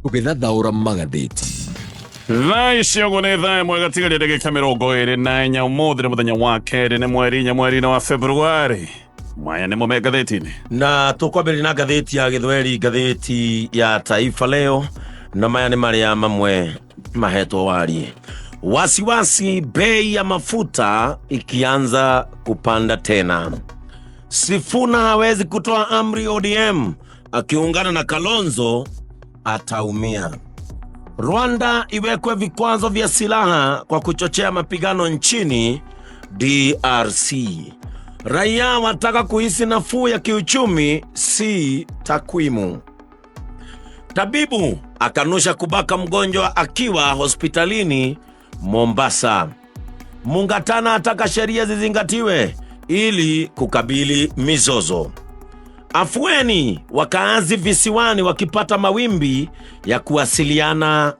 Tũgĩthathaũra magathĩti. Thaa icio nĩ thaa ĩmwe gatigaria ndagĩka 24 ũmũthĩ nĩ mũthenya wa kerĩ nĩ mweri-inĩ wa Februari. Maya nĩ mũme ngathĩti-inĩ. Na tũkwambĩrĩria na ngathĩti ya Gĩthweri, ngathĩti ya Taifa Leo, na maya nĩ marĩa mamwe mahetwo warie. Wasiwasi bei ya mafuta ikianza kupanda tena. Sifuna hawezi kutoa amri ODM, akiungana na Kalonzo ataumia. Rwanda iwekwe vikwazo vya silaha kwa kuchochea mapigano nchini DRC. Raia wataka kuhisi nafuu ya kiuchumi, si takwimu. Tabibu akanusha kubaka mgonjwa akiwa hospitalini Mombasa. Mungatana ataka sheria zizingatiwe ili kukabili mizozo. Afueni wakaazi visiwani wakipata mawimbi ya kuwasiliana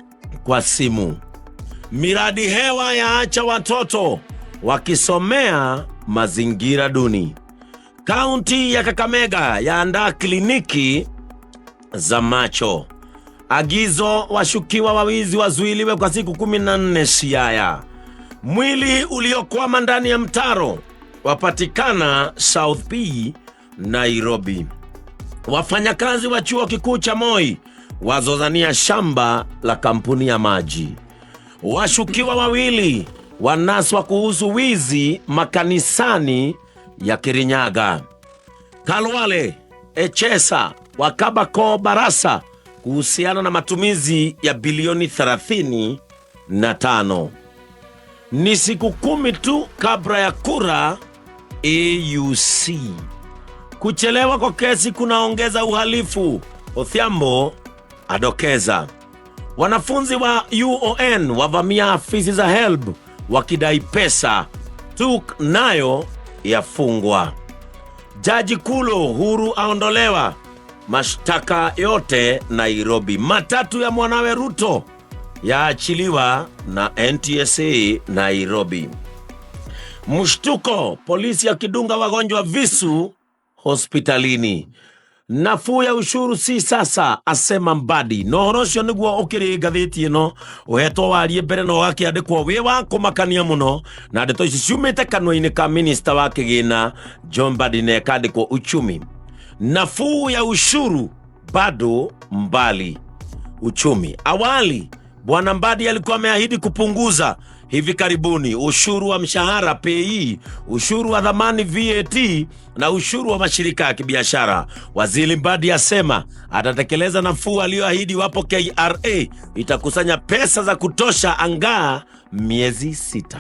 kwa simu. Miradi hewa yaacha watoto wakisomea mazingira duni. Kaunti ya Kakamega yaandaa kliniki za macho. Agizo washukiwa wawizi wazuiliwe kwa siku 14 Siaya. Mwili uliokwama ndani ya mtaro wapatikana South P, Nairobi. Wafanyakazi wa chuo kikuu cha Moi wazozania shamba la kampuni ya maji. Washukiwa wawili wanaswa kuhusu wizi makanisani ya Kirinyaga. Kalwale, Echesa, Wakabako, Barasa kuhusiana na matumizi ya bilioni 35. Ni siku 10 tu kabla ya kura AUC. Kuchelewa kwa kesi kunaongeza uhalifu, Odhiambo adokeza. Wanafunzi wa UON wavamia afisi za HELB wakidai pesa, TUK nayo yafungwa. Jaji Kulo huru aondolewa, mashtaka yote Nairobi. Matatu ya mwanawe Ruto yaachiliwa na NTSA Nairobi. Mshtuko, polisi yakidunga wagonjwa visu hospitalini. Nafuu ya ushuru si sasa, asema Mbadi. Nohorocio niguo ukiri ngathĩti ĩno uhetwo warie mbere no gakiandĩkwo wi wa kumakania muno, na ndeto ici ciumĩte kanua-inĩ ka minista wa kĩgĩna John Mbadi na ikandĩkwo uchumi. Nafuu ya ushuru bado mbali. Uchumi. Awali Bwana Mbadi alikuwa ameahidi kupunguza hivi karibuni ushuru wa mshahara PE, ushuru wa dhamani VAT na ushuru wa mashirika ya kibiashara. Waziri Mbadi asema atatekeleza nafuu aliyoahidi wapo KRA itakusanya pesa za kutosha angaa miezi 6.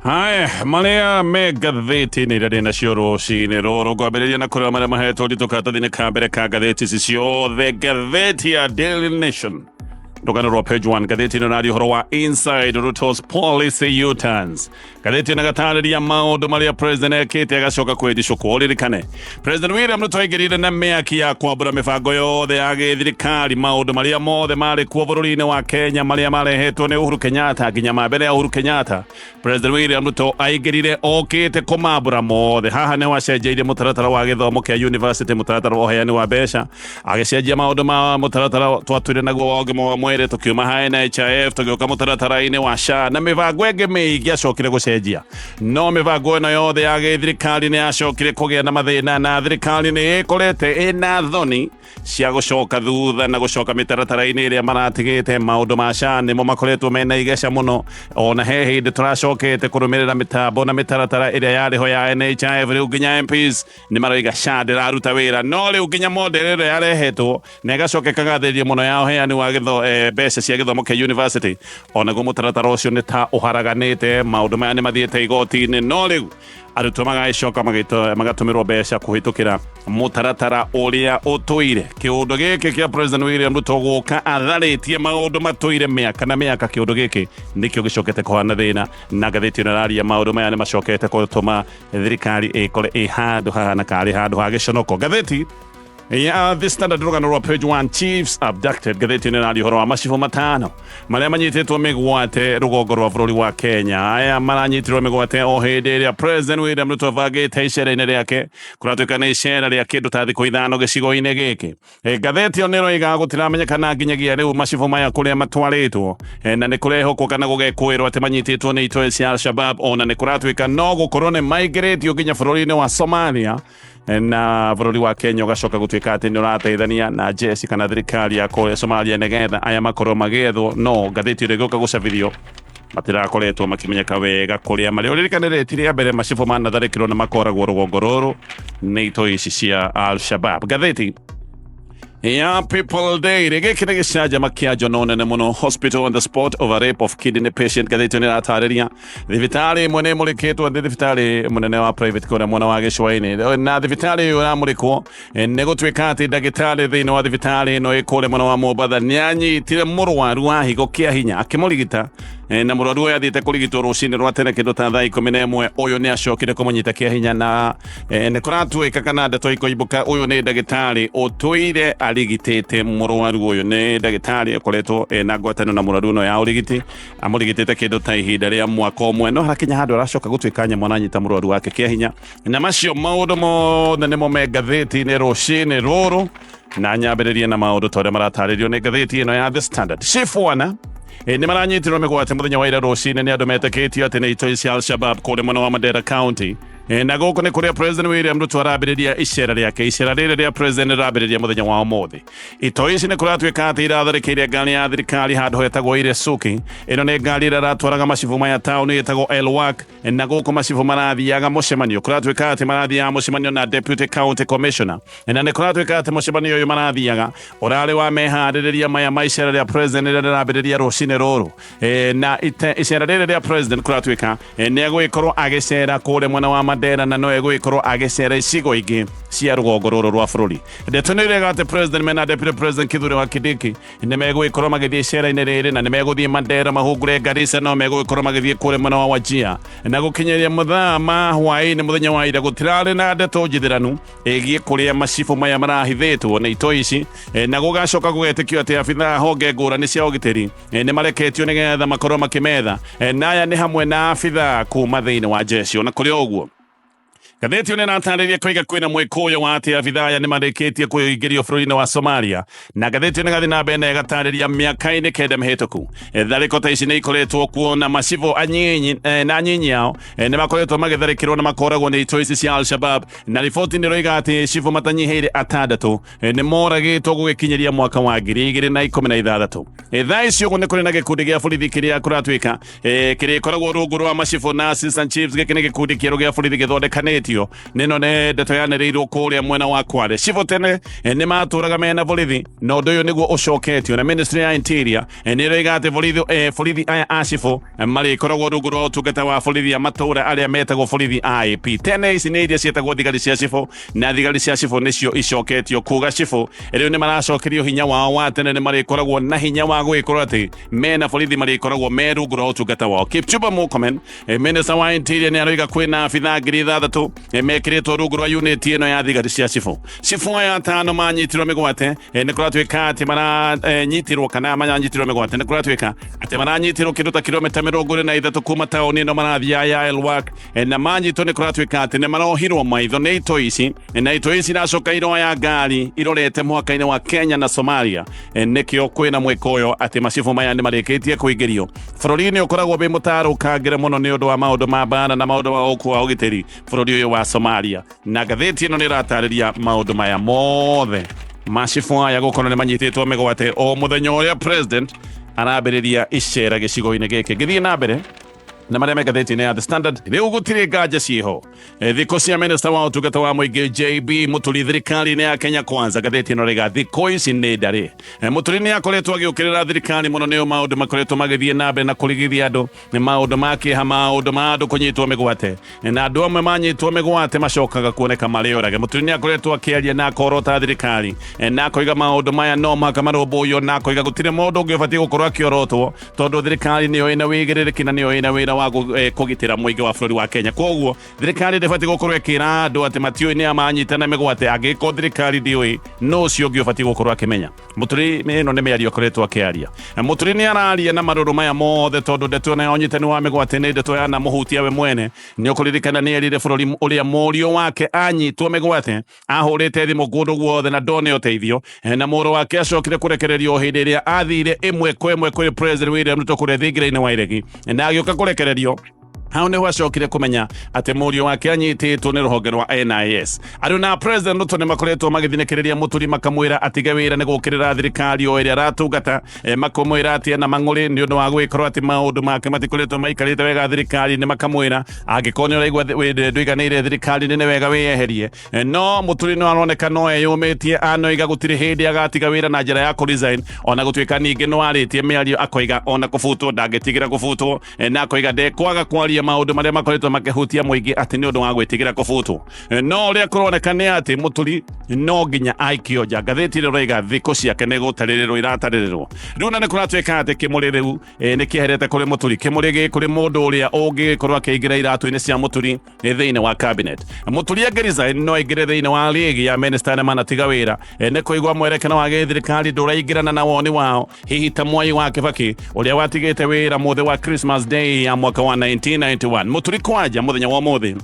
Haya, malea megatheti ni rade na shioro shine roro kwambĩrĩria na kũrĩa marĩa mahetwo nditũkatathine ka mbere ka ngatheti ciothe. Ngatheti ya Daily Nation ndogano rwa page 1 gatheti na radio horo wa Inside Ruto's Policy U-turns. Gatheti na gatarĩria maũndũ marĩa president ekĩte agacoka kwĩdicwo kũririkane. President William Ruto aigĩrĩire na mĩaki ya kwambũra mĩbango yothe ya gĩthirikari, maũndũ marĩa mothe marĩ kuo bũrũri-inĩ wa Kenya marĩa marehetwo nĩ Uhuru Kenyatta nginya mbere ya Uhuru Kenyatta. President William Ruto aigĩrĩire okĩte kũmambũra mothe. Haha nĩ wacenjeirie mũtaratara wa gĩthomo kĩa university, mũtaratara wa ũheani wa mbeca, agĩcenjia maũndũ ma mũtaratara twatwire naguo wa ũgima wa mwĩrĩ tukiuma ha NHIF tugĩũka mũtaratara-inĩ wa SHA na mĩbango ĩngĩ mĩingĩ acokire gũcenjia. No mĩbango ĩno yothe ya gĩthirikari nĩ yacokire kũgĩa na mathĩna, na thirikari nĩ ĩkorete ĩna thoni cia gũcoka thutha na gũcoka mĩtaratara-inĩ ĩrĩa maratigĩte. Maũndũ ma SHA nĩmo makoretwo mena igeca mũno, ona he hĩndĩ tũracokete kũrũmĩrĩra mĩtambo na mĩtaratara ĩrĩa yarĩho ya NHIF. Rĩu nginya MPs nĩ maroiga SHA ndĩraruta wĩra, no rĩu nginya model ĩrĩa yarehetwo na ĩgacoka ĩkagathĩrĩria mũno ya ũheani wa mbeca cia gĩthomo kĩa university. Onaguo mũtaratara ũcio nĩ ta ũharaganĩte, maũndũ maya nĩ mathiĩte igoti-inĩ, no rĩu arutwo magagĩcoka magatũmĩrwo mbeca kũhĩtũkĩra mũtaratara ũrĩa ũtũire. Kĩũndũ gĩkĩ kĩa President William Ruto gũka atharĩtie maũndũ matũire mĩaka na mĩaka, kĩũndũ gĩkĩ nĩkĩo gĩcokete kũhana thĩna, na ngathĩti ĩno ĩraria maũndũ maya nĩ macokete gũtũma thirikari ĩkore ĩ handũ hahana karĩ handũ ha gĩconoko. Ngathĩti The Standard rugano rwa page 1 chiefs abducted gatheti-inĩ na ũhoro wa macibo matano marĩa manyitĩtwo mĩgwate rũgongo rwa bũrũri wa Kenya. Aya maranyitirwo mĩgwate o hĩndĩ ĩrĩa President William Ruto abangĩte icera-inĩ rĩake kũratuĩka nĩ icera rĩa kĩndũ ta thikũ ithano gĩcigo-inĩ gĩkĩ. Ngatheti ĩyo nĩ ĩroiga gũtiramenyekana nginyagia rĩu macibo maya kũrĩa matwarĩtwo na nĩ kũrehokwo kana gũgekũĩrwo atĩ manyitĩtwo nĩ itoi cia Al-Shabab, ona nĩ kũratuĩka no gũkorwo nĩ maingĩrĩtio nginya bũrũri-inĩ wa Somalia na bũrũri wa Kenya ũgacoka gũtuĩka atĩ nĩ ũrateithania na jeshi kana thirikari ya kũrĩa Somalia nĩgetha aya makorwo magĩethwo. No ngathĩti ĩrĩa ĩgĩũka gũcabithio matirakoretwo makĩmenyeka wega kũrĩa marĩ. Ũririkanĩre ti rĩa mbere macibo manatharĩkĩrwo na makoragwo rũgongo rũrũ nĩ itoi ici cia Al-Shabab. Ngathĩti ya People Daily gĩkĩ nĩ gĩcanjama kĩa njono nene mũno. Hospital on the spot over rape of kidney patient. Ngathĩti nĩ ĩratarĩria thibitarĩ ĩmwe nĩ ĩmũrĩkĩtwo nĩ thibitarĩ mũnene wa private kũrĩa mwena wa gĩcũa-inĩ, na thibitarĩ ũyũ ũramũrĩkwo nĩ gũtuĩka atĩ ndagĩtarĩ thĩinĩ wa thibitarĩ ĩno ĩkũrĩa mwena wa Mombatha nĩ anyitire mũrwaru wa higo kĩa hinya akĩmũrigita, na mũrwaru ũyũ athiĩte kũrigitwo rũcinĩ rwa tene kĩndũ ta thaa 11. Ũyũ nĩ acokire kũmũnyita kĩa hinya na nĩ kũratuĩka kana ndeto ikoimbũka ũyũ nĩ ndagĩtarĩ ũtũire arigitĩte mũrwaru ũyũ. Nĩ ndagĩtarĩ akoretwo na ngwatanĩro na mũrwaru ũno ya ũrigiti, amũrigitĩte kĩndũ ta ihinda rĩa mwaka ũmwe, no harakinya handũ aracoka gũtuĩka nyamũ ananyita mũrwaru wake kĩa hinya. Na macio maũndũ mothe nĩmo me ngathĩti-inĩ rũcinĩ rũrũ, na nyambĩrĩrie na maũndũ ta ũrĩa maratarĩrio nĩ ngathĩti ĩno ya The Standard. Chifuana nĩ maranyitirwo mĩgwate mũthenya wa ira rũcinĩ nĩ andũ metĩkĩtio atĩ nĩ itoi cia Al-Shabab kũrĩa mwena wa Mandera County. Na gũkũ nĩ kũrĩa President William Ruto arambĩrĩria icera rĩake. Icera rĩrĩ rĩa President rĩrambĩrĩria mũthenya wa ũmũthĩ. Itoi ici nĩ kũratuĩka atĩ iratharĩkĩire ngari ya thirikari handũ hetagwo Iresuki. Ĩno nĩ ngari ĩrĩa ĩratwaraga macibo maya taũni ĩtagwo Elwak, na gũkũ macibo marathiaga mũcemanio. Kũratuĩka atĩ marathiaga mũcemanio na Deputy County Commissioner, na nĩ kũratuĩka atĩ mũcemanio ũyũ marathiaga ũrarĩ wa meharĩrĩria maya ma icera rĩa President rĩrĩa rĩrambĩrĩria rũcinĩ rũrũ. Na icera rĩrĩ rĩa President kũratuĩka nĩ egũgĩkorwo agĩcera kũrĩa mwena wa Mandera, na no egũgĩkorwo agĩcera icigo ingĩ cia rũgongo rũrũ rwa bũrũri. Ndeto nĩ ĩrauga atĩ President mena Deputy President Kithure wa Kindiki nĩ megũgĩkorwo magĩthiĩ icera-inĩ rĩrĩ, na nĩ megũthiĩ Mandera, mahungure Garissa, no megũgĩkorwo magĩthiĩ kũrĩa mwena wa Wajir. Na gũkinyĩria mũthaa ma hwaĩ-inĩ mũthenya wa ira gũtirarĩ na ndeto njithĩranu ĩgiĩ kũrĩa macibo maya marahithĩtwo nĩ itoi ici, na gũgacoka gũgetĩkio atĩ abithaa honge ngũrani cia ũgitĩri nĩ mareketio nĩgetha makorwo makĩmetha. Na aya nĩ hamwe na abithaa kuma thĩinĩ wa jeshi. Ona kũrĩ ũguo ngathĩti ĩyo nĩ ĩratarĩria kũiga kwĩna mwĩkũyo wa atĩ abithaa aya nĩ marĩkĩtie kũingĩrio bũrũri-inĩ wa Somalia. Na ngathĩti ĩyo nĩ ĩgathiĩ na mbere na ĩgatarĩria mĩaka-inĩ 9 mĩhĩtũku tharĩko ta ici nĩ ikoretwo kuo, na macibo anyinyi ao nĩ makoretwo magĩtharĩkĩrwo na makoragwo nĩ itoi ici cia Al-Shabab. Na riboti nĩ ĩroiga atĩ cibo matanyihĩire 6 nĩ moragĩtwo gũgĩkinyĩria mwaka wa 2016. Thaa ici ũguo nĩ kũrĩ na gĩkundi gĩa borithi kĩrĩa kũratuĩka kĩrĩkoragwo rungu rwa macibo na assistant chiefs. Gĩkĩ nĩ gĩkundi kĩerũ gĩa borithi gĩthondekanĩtio. Nĩno nĩ ndeto yanĩrĩirwo kũrĩa mwena wa Kwale. Cibo tene nĩ matũraga mena borithi, na ũndũ ũyũ nĩguo ũcoketio na Ministry ya Interior. Nĩ ĩroiga atĩ borithi aya a cibo marĩkoragwo rungu rwa ũtungata wa borithi a matũra arĩa metagwo borithi IAP. Tene ici nĩ iria ciĩtagwo thigari cia cibo, na thigari cia cibo nĩcio icoketio. Kuga cibo rĩu nĩ maracokerio hinya wao wa tene, nĩ marĩkoragwo na hinya wa gũgĩkorwo atĩ mena borithi marĩkoragwo me rungu rwa ũtungata wao. Kipchumba Murkomen, Minister wa Interior, nĩ aroiga kwĩna abithaa 6,000 mekĩrĩtwo rungu rwa unit ĩno ya thigari cia cibo. Cibo aya 5 manyitirwo mĩgwate. Nĩ kũratuĩka atĩ maranyitirwo kana manyitirwo mĩgwate, nĩ kũratuĩka atĩ maranyitirwo kĩndũ ta kilomita 23 kuma taũni ĩno marathiĩ ya Elwak, na manyitwo nĩ kũratuĩka atĩ nĩ marohirwo maitho nĩ itoi ici, na itoi ici iracoka iroya ngari irorete mũhaka-inĩ wa Kenya na Somalia. Nĩkĩo kwĩna mwĩkũyo atĩ macibo maya nĩ marĩkĩtie kũingĩrio. Bũrũri-inĩ ũkoragwo wĩ mũtarũkangĩre mũno nĩ ũndũ wa maũndũ ma mbara na maũndũ ma ũkũ wa ũgitĩri bũrũri ũyũ wa Somalia. Na ngathĩti ĩno nĩ ĩratarĩria maũndũ maya mothe. Macibo aya gũkorwo nĩ manyitĩtwo mĩgwate o mũthenya ũrĩa President arambĩrĩria icera gĩcigo-inĩ gĩkĩ. Ngĩthiĩ na mbere na marĩa me ngathĩti-inĩ ya The Standard, rĩu gũtirĩ nganja ciĩho. Thikũ cia Minister wa ũtungata wa mũingĩ JB Muturi thirikari-inĩ ya Kenya Kwanza. Ngathĩti ĩno rĩga thikũ ici nĩ ndarĩ. Muturi nĩ akoretwo agĩũkĩrĩra thirikari mũno, nĩyo maũndũ makoretwo magĩthiĩ na mbere na kũrigithia andũ, maũndũ ma kĩeha, maũndũ ma andũ kũnyitwo mĩgwate, na andũ amwe manyitwo mĩgwate macokaga kuoneka marĩ orage. Muturi nĩ akoretwo akĩaria na akorota thirikari, na akoiga maũndũ maya no mũhaka marũmbũiyo, na akoiga gũtirĩ mũndũ ũngĩ ũbatiĩ gũkorwo akĩorotwo, tondũ thirikari nĩyo ĩna wĩigĩrĩrĩki na nĩyo ĩna wĩra wa kugitira muingi wa bũrũri wa Kenya koguo thirikari ndĩbatiĩ gũkorwo ĩkĩra andũ atĩ matiũĩ nĩ amanyitana mĩgwate angĩkorwo thirikari ndĩũĩ no ũcio ũngĩ ũbatiĩ gũkorwo akĩmenya Muturi ĩno nĩ mĩario akoretwo akĩaria Muturi nĩ araria na marũrũ maya mothe tondũ ndeto na ũnyitani wa mĩgwate nĩ ndeto ya na mũhutia we mwene nĩ ũkũririkana nĩ erire bũrũri ũrĩa mũriũ wake anyitwo mĩgwate ahũrĩte thimũ kũndũ guothe na ndone ũteithio na mũrũ wake acokire kũrekererio hĩndĩ ĩrĩa athire ĩmwe kwa ĩmwe kwĩ President William Ruto kũrĩa thingira-inĩ wa iregi na agĩũka kũrekererio hau nĩho acokire kũmenya atĩ mũriũ wake anyitĩtwo nĩ rũhonge rwa NIS andũ na President Ruto nĩ makoretwo magĩthinĩkĩrĩria Muturi makamwĩra atige wĩra nĩ gũkĩrĩra thirikari o ĩrĩa aratungata makamwĩra atĩ na mang'ũrĩ nĩ ũndũ wa gwĩkorwo atĩ maũndũ make matikoretwo maikarĩte wega thirikari nĩ makamwĩra angĩkorwo nĩ ũraigua ndũiganĩire thirikari nĩ wega wĩyeherie no Muturi no aroneka no eyũmĩtie anoiga gũtirĩ hĩndĩ agatiga wĩra na njĩra ya kũresign ona gũtuĩka ningĩ no arĩtie mĩario akoiga ona kũbutwo ndangĩtigĩra kũbutwo na akoiga ndekwaga kwaria maũndũ marĩa makoretwo makĩhutia mũingĩ atĩ nĩ ũndũ wa gwĩtigĩra kũbutwo no ũrĩa kũroneka nĩ atĩ Muturi no nginya aikio nja ngathĩti ĩroiga thikũ ciake nĩ gũtarĩrĩrwo iratarĩrĩrwo rĩu na nĩ kũratuĩka atĩ kĩmũrĩ rĩu nĩ kĩeherete kũrĩ Muturi kĩmũrĩ gĩ kũrĩ mũndũ ũrĩa ũngĩkorwo akĩingĩra iratũ-inĩ cia Muturi thĩinĩ wa cabinet Muturi angĩresign no aingĩre thĩinĩ wa rĩgi ya minister na manatiga wĩra nĩ kũigua mwerekano wa gĩthirikari ndũraingĩrana na woni wao hihi ta Mwai wa Kibaki ũrĩa watigĩte wĩra mũthĩ wa Christmas Day ya mwaka wa 1991 Muturi kwanja muthenya wa mũthĩ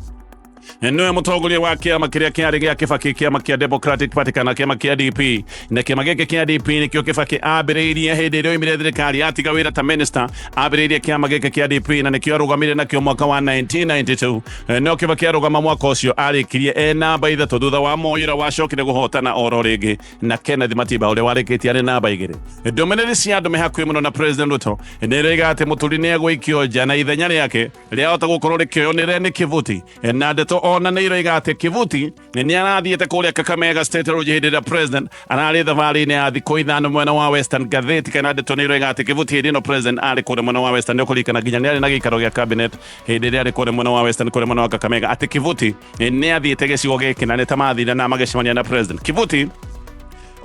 niwe mũtongoria wa kĩama kĩrĩa kĩarĩ gĩa Kibaki kĩama kĩa Democratic Party kana kĩama kĩa DP na kĩama gĩkĩ kĩa DP nĩkĩo Kibaki ambĩrĩirie hĩndĩ ĩrĩa oimire thirikari atiga wĩra ta minister ambĩrĩirie kĩama gĩkĩ kĩa DP na nĩkĩo arũgamire nakĩo mwaka wa 1992 no Kibaki arũgama mwaka ũcio arĩkirie namba ithatũ thutha wa Moi ũrĩa wacokire gũhotana oro rĩngĩ na Kenneth Matiba ũrĩa warĩkĩtie arĩ namba igĩrĩ ndũmĩrĩri cia andũ me hakuhĩ mũno na President Ruto nĩroiga atĩ Muturi nĩ egũikio nja na ithenya rĩake rĩahota gũkorwo rĩkĩoywo nĩ Kivuti na ndeto ona nĩ iroiga atĩ Kivuti nĩ arathiĩte kũrĩa Kakamega State Road hĩndĩ ĩrĩa President ararĩ thabarĩ-inĩ ya thikũ ithano mwena wa Western ngathĩti kana ndeto nĩ iroiga atĩ Kivuti hĩndĩ ĩno President arĩ kũrĩa mwena wa Western nĩ ũkũririkana nginya nĩ arĩ na gĩikaro gĩa cabinet hĩndĩ ĩrĩa arĩ kũrĩa mwena wa Western kũrĩa mwena wa Kakamega atĩ Kivuti nĩ athiĩte gĩcigo gĩkĩ na nĩ tamathire na magĩcemania na President Kivuti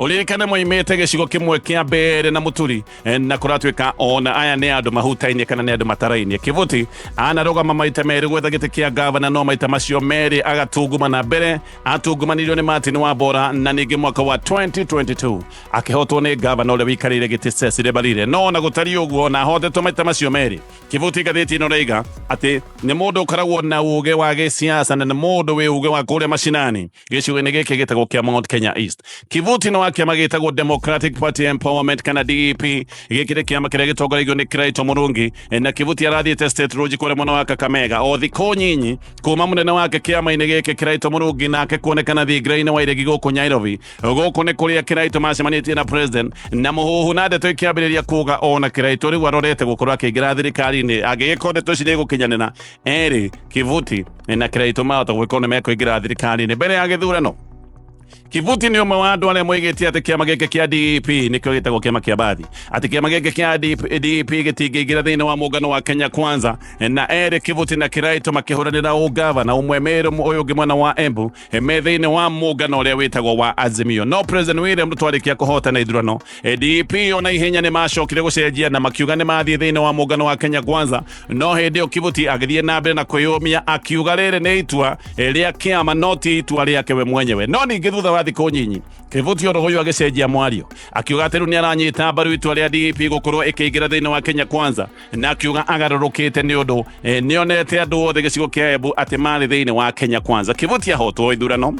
Uririkane moimete gĩcigo kĩmwe kĩa mbere na Muturi na kũratuĩka ona aya nĩ andũ mahutainie kana nĩ andũ matarainie Kivuti anarũgama maita merĩ gwetha gĩtĩ kĩa gavana no maita macio merĩ agatunguma na mbere atungumanirio nĩ Martin Wambora na ningĩ mwaka wa 2022 akĩhotwo nĩ gavana ũrĩa wikarĩire gĩtĩ Cecily Mbarire no na gũtari ũguo na ahotetwo maita macio merĩ Kivuti ngathĩti ĩno raiga atĩ nĩ mũndũ ũkoragwo na ũũgĩ wa gĩsiasa na nĩ mũndũ wĩ ũũgĩ wa kũrĩa macinani gĩcigo-inĩ gĩkĩ gĩtagwo kĩa Mount Kenya East Kivuti no kĩama gĩtagwo Democratic Party Empowerment kana DEP gĩkĩrĩ kĩama kĩrĩa gĩtongoragio nĩ Kiraito Murungi na Kivuti arathiĩte State Road kũrĩa mwena wa Kakamega o thikũ nyinyi kuma mũnene wake kĩama-inĩ gĩkĩ Kiraito Murungi nake kuonekana thingira-inĩ wa iregi gũkũ Nairobi gũkũ nĩ kũrĩa Kiraito macemanĩtie na President na mũhuhu na ndeto ikĩambĩrĩria kuga ona Kiraito rĩu arorete gũkorwo akĩingĩra thirikari-inĩ angĩgĩkorwo ndeto ici nĩgũkinyanĩra erĩ Kivuti na Kiraito mahota gũgĩkorwo nĩ mekũingĩra thirikari-inĩ mbere ya gĩthurano Kivuti nĩ ũmwe wa andũ arĩa moigĩte atĩ kĩama gĩkĩ kĩa DEP nĩkĩo gĩtagwo kĩama kĩa bathi atĩ kĩama gĩkĩ kĩa DEP gĩtingĩingĩra thĩinĩ wa mũngano wa Kenya Kwanza na erĩ Kivuti na Kiraito makĩhũranĩra ũgavana ũmwe merũ ũyũ ũngĩ mwena wa Embu me thĩinĩ wa mũngano ũrĩa wĩtagwo wa Azimio no President William Ruto arĩkia kũhotana ithurano DEP ona ihenya nĩ macokire gũcenjia na makiuga nĩ mathiĩ thĩinĩ wa mũngano wa Kenya Kwanza no hĩndĩ ĩyo Kivuti agĩthiĩ na mbere na kwĩyũmia akiuga rĩrĩ nĩ itua rĩa kĩama no ti itua rĩake we mwenyewe no ningĩ thutha wa thikũ nyinyi Kivuti oro huyu agĩcenjia mwario akiuga atĩ rĩu nĩ aranyita mbaru itua rĩa DEP gũkorwo ĩkĩingĩra thĩinĩ wa Kenya Kwanza na akiuga agarũrũkĩte nĩ ũndũ nĩonete andũ othe gĩcigo kĩa Embu atĩ marĩ thĩinĩ wa Kenya Kwanza Kivuti ahotwo ithurano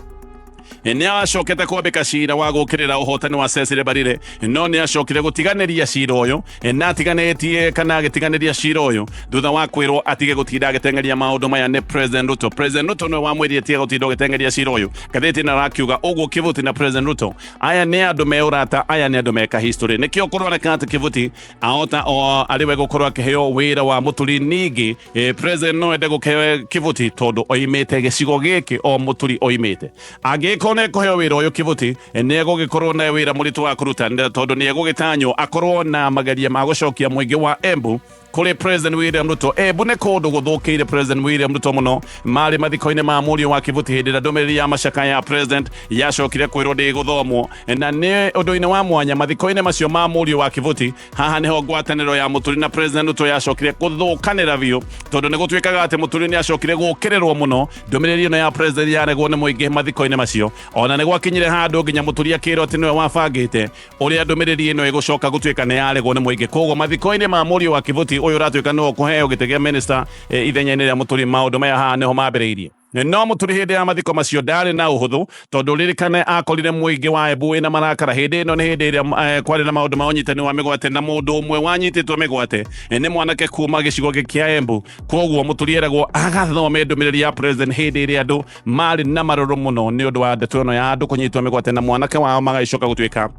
nĩ acokete kwambĩka cira wa gũkĩrĩra ũhotani wa Cecily Mbarire no nĩ acokire gũtiganĩria cira ũyũ na atiganĩtie kana agĩtiganĩria cira ũyũ thutha wa kwĩrwo atige gũtinda agĩteng'eria maũndũ maya nĩ President Ruto President Ruto nĩwe wamwĩrire tiga gũtinda ũgĩteng'eria cira ũyũ ngathĩti ĩno arakiuga ũguo Kivuti na President Ruto aya nĩ andũ me ũrata aya nĩ andũ meka history nĩkĩo kũroneka atĩ Kivuti ahota o arĩwe gũkorwo akĩheo wĩra wa Muturi ningĩ President no ende gũkĩhe Kivuti tondũ oimĩte gĩcigo gĩkĩ o Muturi oimĩte angĩkorwo nĩ ekũheo wĩra ũyũ Kivuti nĩ egũgĩkorwo na wĩra mũritũ wa kũruta tondũ nĩ egũgĩtanywo akorwo na mageria ma gũcokia mũingĩ wa Embu kuri President William Ruto bune kundu guthukire President William Ruto muno mari mathiko-ini ma murio wa kivuti hindi na ndumiriri ya macaka ya president yacokire kwirwo ndi guthomwo na ni undu-ini wa mwanya mathiko-ini macio ma murio wa kivuti haha niho ngwataniro ya Muturi na President Ruto yacokire guthukanira biu tondu ni gutwikaga ati Muturi ni acokire gukirirwo muno ndumiriri ino ya president yaregwo ni muingi mathiko-ini macio ona ni gwakinyire handu nginya Muturi akirwo ati niwe wabangite uria ndumiriri ino igucoka gutwika ni yaregwo ni muingi koguo mathiko-ini ma murio wa kivuti uyu ratwika no kuheo gite gia minister ithenya-ini ria Muturi maundu maya haha niho mambiriirie no Muturi hindi ya mathiko macio ndari na uhuthu tondu ririkane akorire muingi wa Embu na marakara hindi ino ni hindi iria kwari na maundu ma unyitani wa migwate na mundu umwe wanyititwo migwate ni mwanake kuma gicigo kia Embu koguo Muturi eragwo agathome ndumiriri ya president hindi iria andu mari na maruru muno ni undu wa ndeto ino ya andu kunyitwo migwate na mwanake wao magacoka gutwika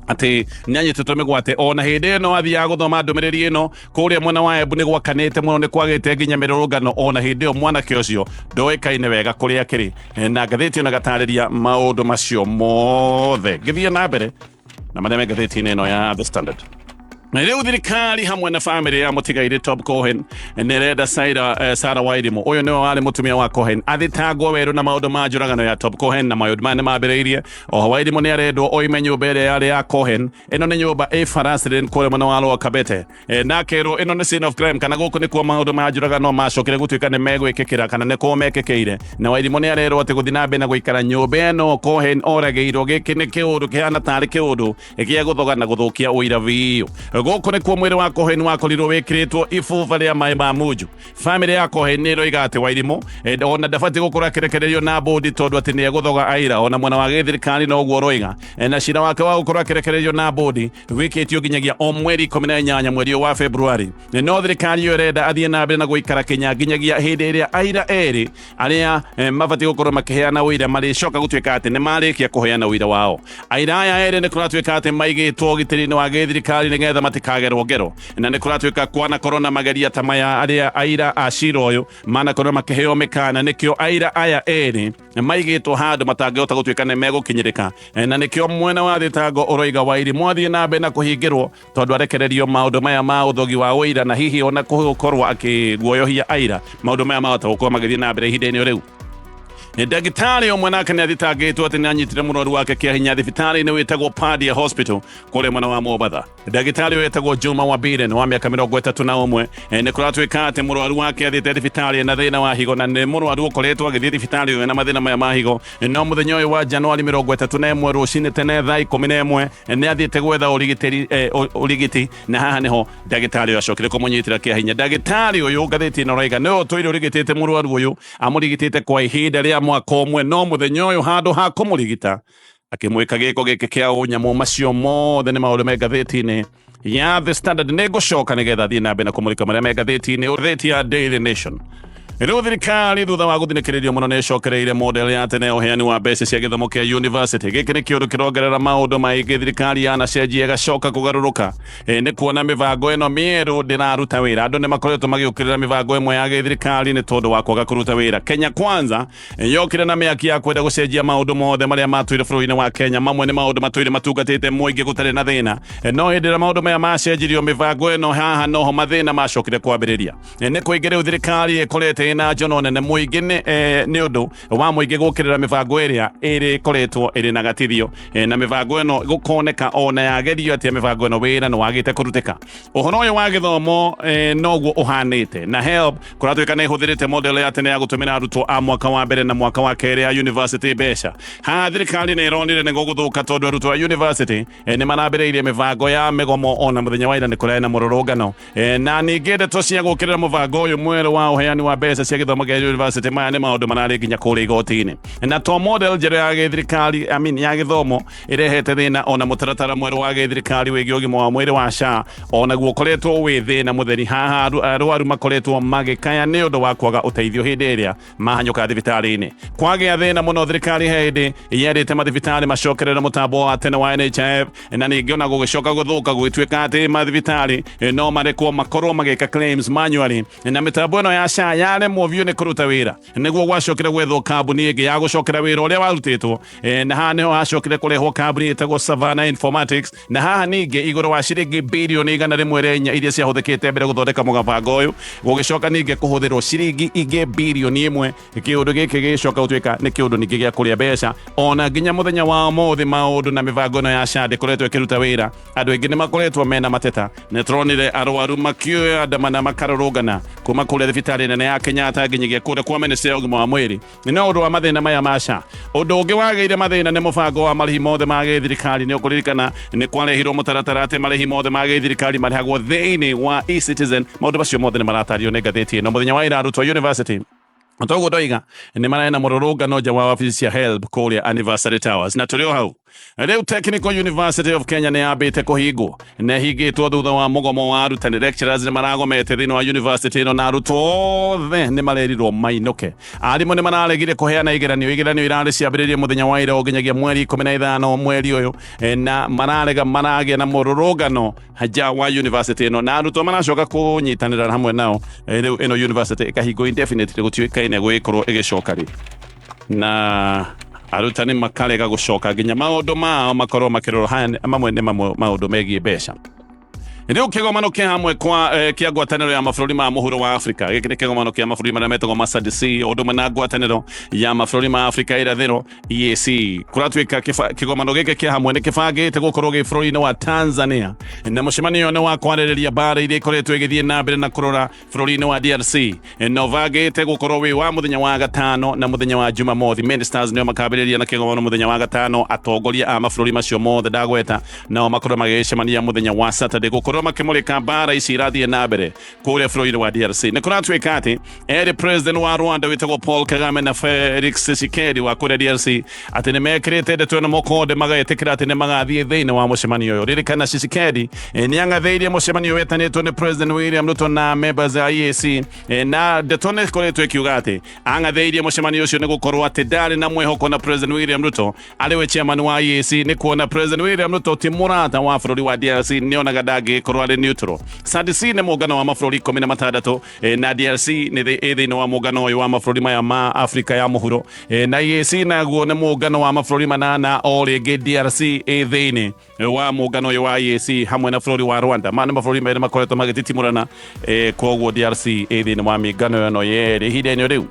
ati nyanyititwo migwate ona hindi ino athia guthoma ndumiriri ino kuria mwena wa Embu ni gwakanite muno ni kwagite nginya mirurungano ona hindi iyo mwanake ucio ndoikaine wega kuria kiri na ngathiti ino gatariria maundu macio mothe ngithia na mbere na maria me ngathiti-ini ino ya The Standard. Riu thirikari hamwe na family ya mutigaire Top Cohen nirenda Sarah Wairimu uyu niwe wari mutumia wa Cohen athitangwo weru na maundu ma njuragano ya Top Cohen na maundu mane mambiriirie oho Wairimu ni arendwo oime nyumba iria yari ya Cohen ino ni nyumba faracĩrĩ kũrĩa mwena wa Lower Kabete na akerwo ino ni scene of crime kana gũkũ nĩkuo maundu ma njuragano macokire gũtuĩka nĩ megwĩkĩkĩra kana nĩkuo mekĩkĩire na Wairimu ni arerwo ati guthi na mbere na gũikara nyumba ino Cohen oragĩirwo gĩkĩ nĩ kĩũndũ kĩhana tarĩ kĩũndũ gĩa gũthoga na gũthũkia ũira biũ gũkũ nĩkuo mwĩrĩ wa Cohen wakorirwo wĩkĩrĩtwo ibuba rĩa maĩ ma munju family ya Cohen nĩ ĩroiga atĩ Wairimu ona ndabatiĩ gũkorwo akĩrekererio na mbũndi tondũ atĩ nĩ egũthoga aira ona mwena wa gĩthirikari noguo ũroiga na cira wake wa gũkorwo akĩrekererio na mbũndi wĩkĩtio nginyagia o mweri 18 mweri wa Februari no thirikari ĩyo ĩrenda athiĩ na mbere na gũikara Kenya nginyagia hĩndĩ ĩrĩa aira erĩ arĩa mabatiĩ gũkorwo makĩheana ũira marĩcoka gũtuĩka atĩ nĩ marĩkia kũheana ũira wao aira aya erĩ nĩ kũratuĩka atĩ maigĩtwo ũgitĩri-inĩ wa gĩthirikari nĩgetha matikagerwo ngero na nĩ kũratuĩka kwana korona mageria ta maya arĩa aira a cira ũyũ manakorwo makĩheo mĩkana nĩkĩo aira aya erĩ maigĩtwo handũ matangĩhota gũtuĩka nĩ megũkinyĩrĩka na nĩkĩo mwena wa thitango ũroiga Wairimu athiĩ na mbere na kũhingĩrwo tondũ arekererio maũndũ maya ma ũthogi wa ũira na hihi ona gũkorwo akĩguoyohia aira maũndũ maya mahota gũkorwo magĩthiĩ na mbere ihinda-inĩ rĩu ndagĩtarĩ ũmwe nake nĩ athitangĩtwo atĩ nĩ anyitire mũrwaru wake kĩa hinya thibitarĩ-inĩ wĩtagwo Padia Hospital kũrĩa mwena wa Mombatha ndagĩtarĩ ũyũ wĩtagwo Juma Wambire wa mĩaka 31 nĩ kũratuĩka atĩ mũrwaru wake athiĩte thibitarĩ na thĩna wa higo na nĩ mũrwaru ũkoretwo agĩthiĩ thibitarĩ ũyũ na mathĩna maya ma higo no mũthenya ũyũ wa Januari 31 rũcinĩ tene thaa 11 nĩ athiĩte gwetha ũrigiti na haha nĩho ndagĩtarĩ ũyũ acokire kũmũnyitĩra kĩa hinya ndagĩtarĩ ũyũ ngathĩti ĩno roiga nĩ ũtũire ũrigitĩte mũrwaru ũyũ amũrigitĩte kwa ihinda rĩa mwaka ũmwe no mũthenya ũyũ handũ ha kũmũrigita akĩmwĩka gĩko gĩkĩ kĩa ũnyamũ macio mothe nĩ maũndũ me ngathĩti-inĩ ya The Standard nĩ ngũcoka nĩgetha thiĩ na mbere na kũmũrĩka marĩa me ngathĩti-inĩ ngathĩti ya Daily Nation Riu thirikari thutha wa gũthinĩkĩrĩrio mũno nĩ ĩcokereire model ya tene ũheani wa mbeca cia gĩthomo kĩa university gĩkĩ nĩ kĩũndũ kĩrongerera maũndũ maingĩ thirikari yanacenjia ĩgacoka kũgarũrũka nĩ kuona mĩbango ĩno mĩerũ ndĩraruta wĩra andũ nĩ makoretwo magĩũkĩrĩra mĩbango ĩmwe ya gĩthirikari nĩ tondũ wa kwaga kũruta wĩra Kenya Kwanza yokire na mĩaki ya kwenda gũcenjia maũndũ mothe marĩa matũire bũrũri-inĩ wa Kenya mamwe nĩ maũndũ matũire matungatĩte mũingĩ gũtarĩ na thĩna no hĩndĩ ĩrĩa maũndũ maya macenjirio mĩbango ĩno haha noho mathĩna macokire kwambĩrĩria nĩ kũingĩ rĩu thirikari ĩkorete na njono nene mũingĩ nĩ ũndũ wa mũingĩ gũkĩrĩra mĩbango ĩrĩa ĩrĩ koretwo ĩrĩ na gatithio na mĩbango ĩno gũkoneka ona yagerio atĩ mĩbango ĩno wĩra nĩ wagĩte kũrutĩka ũhoro ũyũ wa gĩthomo noguo ũhanĩte na HELB kũratuĩka nĩ ĩhũthĩrĩte model ya tene ya gũtũmĩra arutwo a mwaka wa mbere na mwaka wa kerĩ ya university mbeca haha thirikari nĩ ĩronire nĩ gũgũthũka tondũ arutwo a university nĩ marambĩrĩirie mĩbango ya mĩgomo ona mũthenya wa ira nĩ kũrarĩ na mũrũrũngano na ningĩ ndeto cia gũkĩrĩra mũbango ũyũ mwerũ wa ũheani wa mbeca cia gĩthomo kĩa university maya nĩ maũndũ mararĩ nginya kũrĩa igoti-inĩ na to model njerũ ya gĩthirikari ya gĩthomo ĩrehete thĩna ona mũtaratara mwerũ wa gĩthirikari wĩgiĩ ũgima wa mwĩrĩ wa SHA onaguo ũkoretwo wĩ thĩna mũtheri haha arwaru makoretwo magĩkaya nĩ ũndũ wa kwaga ũteithio hĩndĩ ĩrĩa mahanyũka thibitarĩ-inĩ kwagĩa thĩna mũno thirikari hĩndĩ yerĩte mathibitarĩ macokerere mũtambo wa tene wa NHIF na ningĩ ona gũgĩcoka gũthũka gũgĩtuĩka atĩ mathibitarĩ no marekwo makorwo magĩka claims manually na mĩtambo ĩno ya SHA waremwo biũ nĩ kũruta wĩra nĩguo gwacokire gwethwo kambuni ĩngĩ ya gũcokera wĩra ũrĩa warutĩtwo na haha nĩho hacokire kũrehwo kambuni ĩtagwo Savannah Informatics na haha ningĩ igũrũ wa ciringi birioni 104 iria ciahũthĩkĩte mbere gũthondeka mũbango ũyũ gũgĩcoka ningĩ kũhũthĩrwo ciringi ingĩ birioni 1 kĩũndũ gĩkĩ gĩgĩcoka gũtuĩka nĩ kĩũndũ ningĩ gĩa kũrĩa mbeca ona nginya mũthenya wa ũmũthĩ maũndũ na mĩbango ĩno ya SHA ndĩkoretwo ĩkĩruta wĩra andũ aingĩ nĩ makoretwo mena mateta nĩ tũronire arwaru makĩoya andamana makarũrũngana kuma kũrĩa thibitarĩ nene ya Kenyatta nginyagia kũrĩa kwa ministry ya ũgima wa mwĩrĩ nĩ ũndũ wa mathĩna maya ma SHA ũndũ ũngĩ wagĩire mathĩna nĩ mũbango wa marĩhi mothe ma gĩthirikari nĩ ũkũririkana nĩ kwarehirwo mũtaratara atĩ marĩhi mothe ma gĩthirikari marĩhagwo thĩinĩ wa eCitizen maũndũ macio mothe nĩ maratario nĩ ngathĩti ĩno mũthenya wa ira arutwo university Togo doiga nĩ marena mũrũrũngano nja wa wabici cia HELB kũrĩa Anniversary Towers na tũrĩ o hau rĩu Technical University of Kenya nĩ yambĩte kũhingwo na hingĩtwo thutha wa mũgomo wa arutani lecturers nĩ maragomete thĩinĩ wa university ĩno na arutwo othe nĩ marerirwo mainũke arimũ nĩ mararegire kũheana igeranio irarĩ ciambĩrĩrie mũthenya wa ira nginyagia mweri 15 mweri ũyũ na mararega maragĩa na mũrũrũngano nja wa university ĩno na arutwo maracoka kũnyitanĩra hamwe nao rĩu ĩno university ĩkahingwo indefinitely gũtuĩkaine gwĩkorwo ĩgĩcoka na arutani makarega gũcoka nginya maũndũ mao makorwo makĩrorwo haya mamwe nĩ maũndũ megiĩ mbeca Ndio kĩgomano kĩa hamwe kwa kĩa ngwatanĩro ya mabũrũri ma mũhuro wa Afrika gĩkĩ nĩ kĩgomano kĩa mabũrũri marĩa metagwo ma SADC ũndũ ũmwe na ngwatanĩro ya mabũrũri ma Afrika irathĩro EAC kũratuĩka kĩgomano gĩkĩ kĩa hamwe nĩ kĩbangĩte gũkorwo gĩ bũrũri-inĩ wa Tanzania na mũcemanio nĩ wa kwarĩrĩria mbara iria ikoretwo igĩthiĩ na mbere na kũrora bũrũri-inĩ wa DRC no bangĩte gũkorwo wĩ wa mũthenya wa gatano na mũthenya wa Jumamothi ministers nĩo makambĩrĩria na kĩgomano mũthenya wa gatano atongoria a mabũrũri macio mothe ndagweta nao makorwo magĩcemania mũthenya wa Saturday gũkorwo makĩmũrĩka mbara ici irathiĩ na mbere kũrĩa bũrũri-inĩ wa DRC nĩ kũratuĩka atĩ erĩ president wa Rwanda wĩtagwo Paul Kagame na Felix Tshisekedi wa kũrĩa DRC atĩ nĩ mekĩrĩte ndeto ĩno mũkonde magetĩkĩra atĩ nĩ magathiĩ thĩinĩ wa mũcemanio ũyũ ririkana Tshisekedi nĩ ang'athĩirie mũcemanio wetanĩtwo nĩ President William Ruto na members a EAC na ndeto nĩ ĩkoretwo ĩkiuga atĩ ang'athĩirie mũcemanio ũcio nĩ gũkorwo atĩ ndarĩ na mwĩhoko na President William Ruto arĩwe chairman wa EAC nĩ kuona President William Ruto ti mũrata wa bũrũri wa DRC nĩonaga ndangĩkorwo arĩ neutral SADC nĩ mũngano wa mabũrũri 16 na DRC nĩ thĩinĩ wa mũngano ũyũ wa mabũrũri maya ma Afrika ya mũhuro na EAC naguo nĩ mũngano wa mabũrũri manana o rĩngĩ DRC thĩinĩ wa mũngano ũyũ wa EAC hamwe na bũrũri wa Rwanda nĩ mabũrũri merĩ makoretwo magĩtitimũrana koguo DRC thĩinĩ wa mĩngano ĩno yerĩ ihinda-inĩ rĩu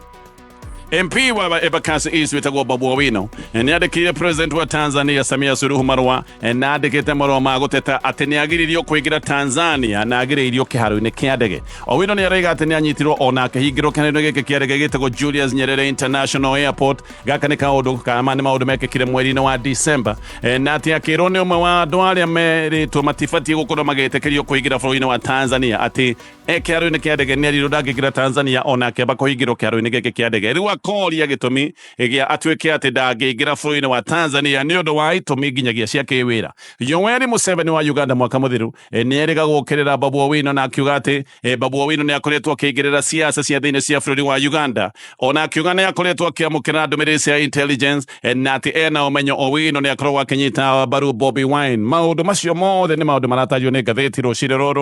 MP wa Embakasi East wĩtagwo Babu Owino nĩandĩkĩire president wa Tanzania Samia Suluhu marũa na andĩkĩte marũa ma gũteta atĩ nĩagĩrĩirio kũingĩra Tanzania na agĩrĩirio kĩharo-inĩ kĩa ndege Owino nĩarauga atĩ nĩanyitirwo ona akĩhingĩrwo kĩharo-inĩ gĩkĩ kĩa ndege gĩtagwo Julius Nyerere International Airport gaka nĩ kaũndũ kama nĩ maũndũ mekĩkire mweri-inĩ wa December na atĩ akĩrwo nĩ ũmwe wa andũ arĩa merĩtwo matibatiĩ gũkorwo magĩtĩkĩrio kũingĩra bũrũri-inĩ wa Tanzania atĩ kĩharo-inĩ kĩa ndege nĩerirwo ndangĩingĩra Tanzania ona akĩamba kũhingĩrwo kĩharo-inĩ gĩkĩ kĩa ndege rĩu akoria gĩtũmi gĩa atuĩke atĩ ndangĩingĩra bũrũri-inĩ wa Tanzania nĩ ũndũ wa itũmi nginyagia cia kĩwĩra Yoweri Museveni wa Uganda mwaka mũthiru nĩerĩga gũkĩrĩra Babu Owino na akiuga atĩ Babu Owino nĩakoretwo akĩingĩrĩra siasa cia thĩinĩ cia bũrũri wa Uganda ona akiuga nĩakoretwo akĩamũkĩra ndũmĩrĩri cia intelligence na atĩ ena ũmenyo Owino nĩakoragwo akĩnyita mbaru Bobi Wine maũndũ macio mothe nĩ maũndũ maratario nĩ ngathĩti rũciinĩ rũrũ